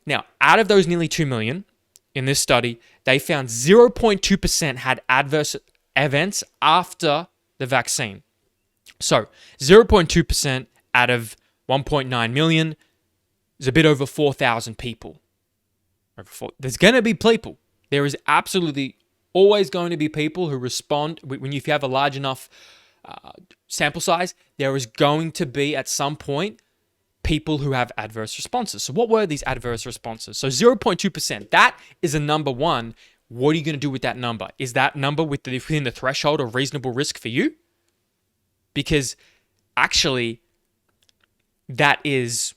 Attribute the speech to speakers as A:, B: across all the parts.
A: Now, out of those nearly 2 million in this study, they found 0.2% had adverse events after the vaccine. So 0.2% out of 1.9 million is a bit over 4,000 people. There's going to be people. There is absolutely always going to be people who respond. If you have a large enough sample size, there is going to be at some point people who have adverse responses. So what were these adverse responses? So 0.2%, that is a number one. What are you going to do with that number? Is that number within the threshold of reasonable risk for you? Because actually, that is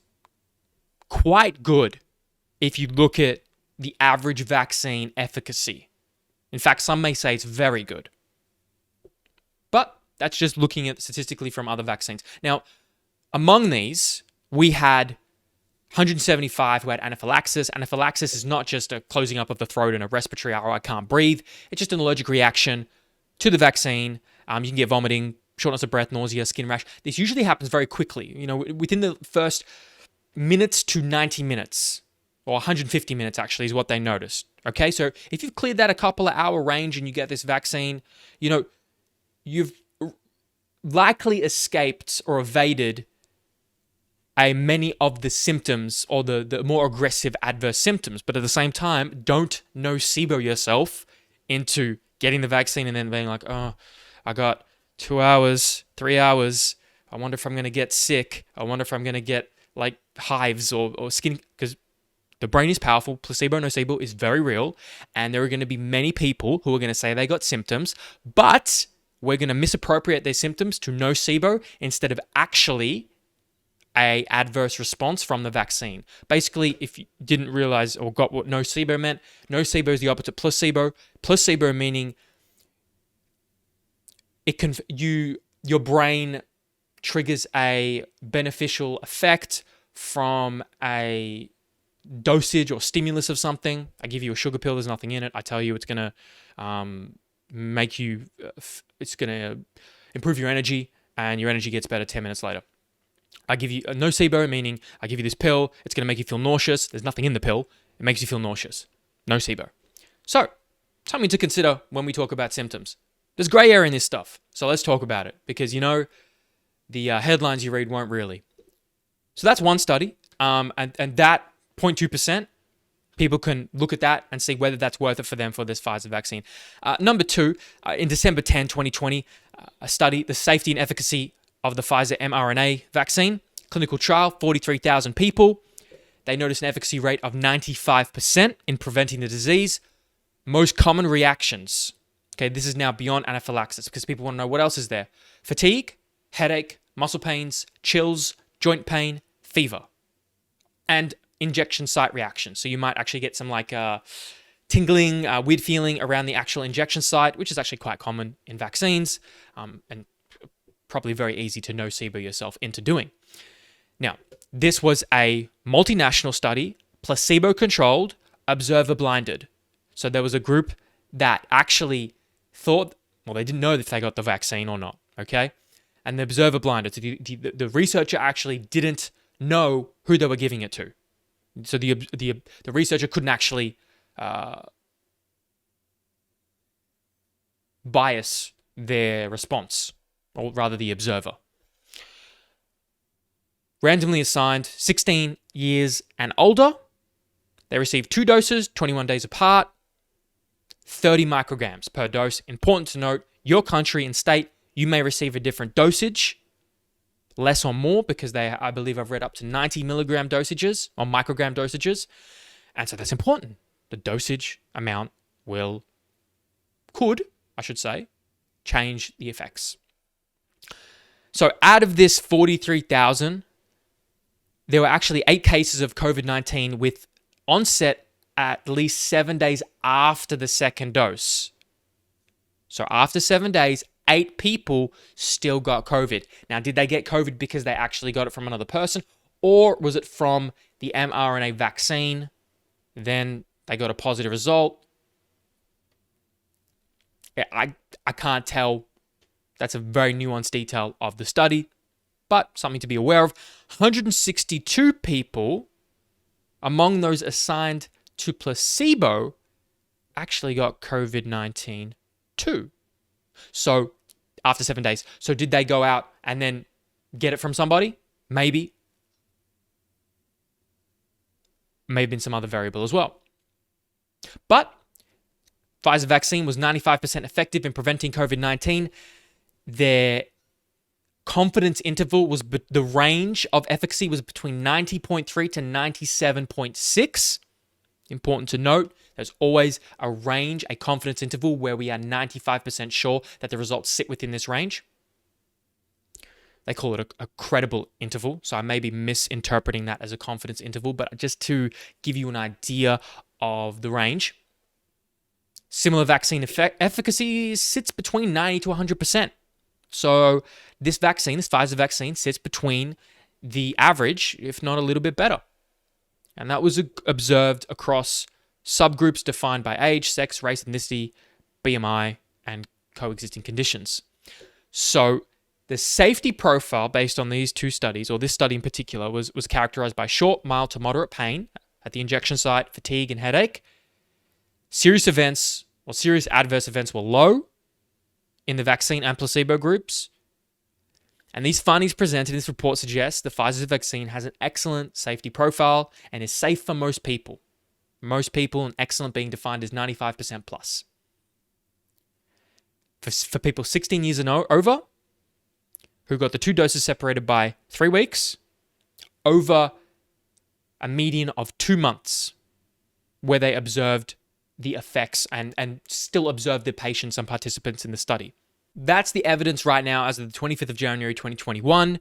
A: quite good if you look at the average vaccine efficacy. In fact, some may say it's very good. But that's just looking at statistically from other vaccines. Now, among these, we had 175 who had anaphylaxis. Anaphylaxis is not just a closing up of the throat and a respiratory, oh, I can't breathe. It's just an allergic reaction to the vaccine. You can get vomiting, shortness of breath, nausea, skin rash. This usually happens very quickly, within the first minutes to 90 minutes, or 150 minutes actually is what they noticed. Okay, so if you've cleared that a couple of hour range and you get this vaccine, you've likely escaped or evaded many of the symptoms or the more aggressive adverse symptoms. But at the same time, don't nocebo yourself into getting the vaccine and then being like, oh, I got 2 hours, 3 hours. I wonder if I'm going to get sick. I wonder if I'm going to get like hives or skin, because the brain is powerful. Placebo, nocebo is very real. And there are going to be many people who are going to say they got symptoms, but we're going to misappropriate their symptoms to nocebo instead of actually a adverse response from the vaccine. Basically, if you didn't realize or got what nocebo meant, nocebo is the opposite placebo. Placebo meaning your brain triggers a beneficial effect from a dosage or stimulus of something. I give you a sugar pill, there's nothing in it. I tell you it's going to it's going to improve your energy, and your energy gets better 10 minutes later. I give you a nocebo, meaning I give you this pill, it's going to make you feel nauseous. There's nothing in the pill. It makes you feel nauseous. Nocebo. So, something to consider when we talk about symptoms. There's gray area in this stuff, so let's talk about it, because the headlines you read won't really. So that's one study, and that 0.2%, people can look at that and see whether that's worth it for them for this Pfizer vaccine. Number two, in December 10, 2020, a study, the safety and efficacy of the Pfizer mRNA vaccine, clinical trial, 43,000 people. They noticed an efficacy rate of 95% in preventing the disease. Most common reactions. Okay, this is now beyond anaphylaxis because people want to know what else is there. Fatigue, headache, muscle pains, chills, joint pain, fever, and injection site reactions. So you might actually get some tingling, weird feeling around the actual injection site, which is actually quite common in vaccines, and probably very easy to nocebo yourself into doing. Now, this was a multinational study, placebo-controlled, observer-blinded. So there was a group that actually thought, well, they didn't know if they got the vaccine or not, okay? And the observer-blinded. So the researcher actually didn't know who they were giving it to. So the researcher couldn't actually bias their response, or rather the observer. Randomly assigned 16 years and older. They received 2 doses, 21 days apart, 30 micrograms per dose. Important to note, your country and state, you may receive a different dosage, less or more, because I believe I've read up to 90 milligram dosages or microgram dosages. And so that's important. The dosage amount could change the effects. So out of this 43,000, there were actually 8 cases of COVID-19 with onset at least 7 days after the second dose. So after 7 days, 8 people still got COVID. Now, did they get COVID because they actually got it from another person, or was it from the mRNA vaccine? Then they got a positive result. I can't tell. That's a very nuanced detail of the study, but something to be aware of. 162 people among those assigned to placebo actually got COVID-19 too. So after 7 days. So did they go out and then get it from somebody? Maybe. May have been some other variable as well. But Pfizer vaccine was 95% effective in preventing COVID-19. Their confidence interval was, the range of efficacy was between 90.3 to 97.6. Important to note, there's always a range, a confidence interval where we are 95% sure that the results sit within this range. They call it a credible interval, so I may be misinterpreting that as a confidence interval, but just to give you an idea of the range. Similar vaccine efficacy sits between 90 to 100%. So this vaccine, this Pfizer vaccine, sits between the average, if not a little bit better. And that was observed across subgroups defined by age, sex, race, ethnicity, BMI, and coexisting conditions. So the safety profile based on these two studies, or this study in particular, was characterized by short, mild to moderate pain at the injection site, fatigue, and headache. Serious events or serious adverse events were low in the vaccine and placebo groups. And these findings presented in this report suggest the Pfizer vaccine has an excellent safety profile and is safe for most people. Most people, and excellent being defined as 95% plus. For people 16 years and over, who got the two doses separated by 3 weeks, over a median of 2 months, where they observed the effects and still observed the patients and participants in the study. That's the evidence right now as of the 25th of January 2021.